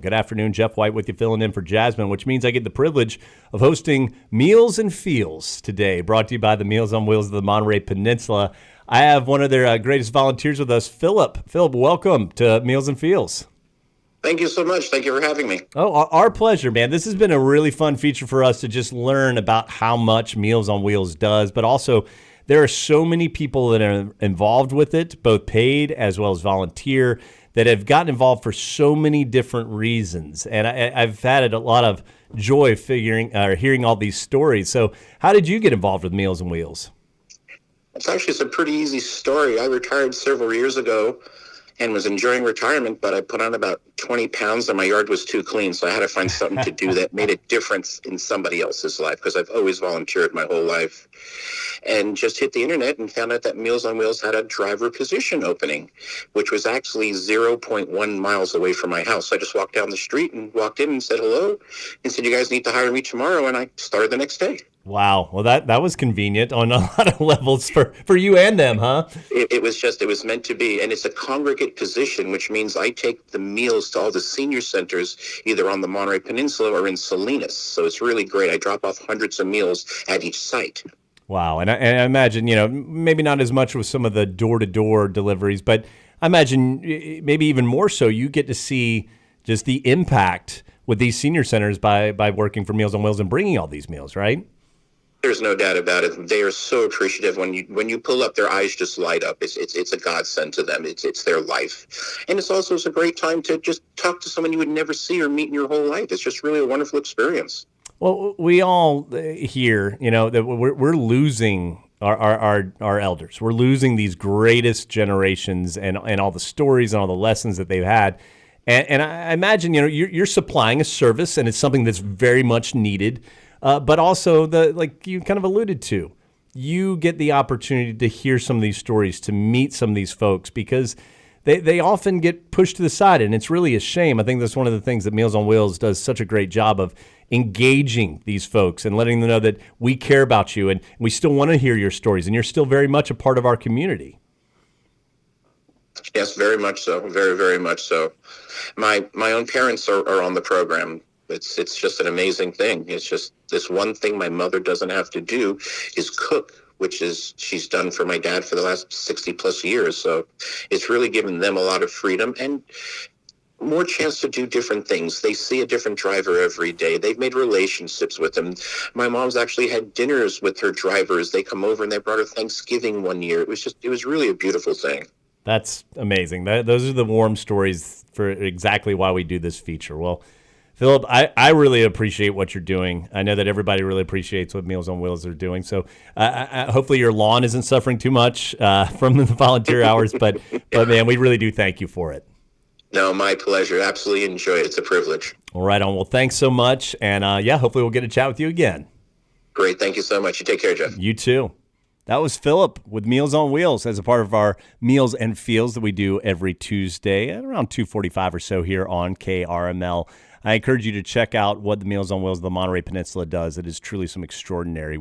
Good afternoon, Jeff White with you, filling in for Jasmine, which means I get the privilege of hosting Meals and Feels today, brought to you by the Meals on Wheels of the Monterey Peninsula. I have one of their greatest volunteers with us, Philip. Philip, welcome to Meals and Feels. Thank you so much. Thank you for having me. Oh, our pleasure, man. This has been a really fun feature for us to just learn about how much Meals on Wheels does, but also there are so many people that are involved with it, both paid as well as volunteer, that have gotten involved for so many different reasons. And I've had a lot of joy hearing all these stories. So how did you get involved with Meals on Wheels? It's a pretty easy story. I retired several years ago and was enjoying retirement, but I put on about 20 pounds and my yard was too clean. So I had to find something to do that made a difference in somebody else's life, because I've always volunteered my whole life. And just hit the internet and found out that Meals on Wheels had a driver position opening, which was actually 0.1 miles away from my house. So I just walked down the street and walked in and said hello and said, "You guys need to hire me tomorrow." And I started the next day. Wow. Well, that was convenient on a lot of levels for you and them, huh? It was meant to be. And it's a congregate position, which means I take the meals to all the senior centers, either on the Monterey Peninsula or in Salinas. So it's really great. I drop off hundreds of meals at each site. Wow. And I imagine, maybe not as much with some of the door-to-door deliveries, but I imagine maybe even more so, you get to see just the impact with these senior centers by working for Meals on Wheels and bringing all these meals, right? There's no doubt about it. They are so appreciative when you pull up. Their eyes just light up. It's a godsend to them. It's their life, and it's a great time to just talk to someone you would never see or meet in your whole life. It's just really a wonderful experience. Well, we all hear, that we're losing our elders. We're losing these greatest generations and all the stories and all the lessons that they've had. And I imagine, you're supplying a service, and it's something that's very much needed. But also, like you kind of alluded to, you get the opportunity to hear some of these stories, to meet some of these folks, because they often get pushed to the side, and it's really a shame. I think that's one of the things that Meals on Wheels does such a great job of, engaging these folks and letting them know that we care about you and we still want to hear your stories, and you're still very much a part of our community. Yes, very much so. Very, very much so. My own parents are on the program. It's just an amazing thing. It's just this one thing my mother doesn't have to do is cook, which is she's done for my dad for the last 60 plus years. So it's really given them a lot of freedom and more chance to do different things. They see a different driver every day. They've made relationships with them. My mom's actually had dinners with her drivers. They come over and they brought her Thanksgiving one year. It was really a beautiful thing. That's amazing. Those are the warm stories for exactly why we do this feature. Well, Philip, I really appreciate what you're doing. I know that everybody really appreciates what Meals on Wheels are doing. So hopefully your lawn isn't suffering too much from the volunteer hours. But man, we really do thank you for it. No, my pleasure. Absolutely enjoy it. It's a privilege. All right on. Well, thanks so much. And hopefully we'll get to chat with you again. Great. Thank you so much. You take care, Jeff. You too. That was Philip with Meals on Wheels as a part of our Meals and Feels that we do every Tuesday at around 2:45 or so here on KRML. I encourage you to check out what the Meals on Wheels of the Monterey Peninsula does. It is truly some extraordinary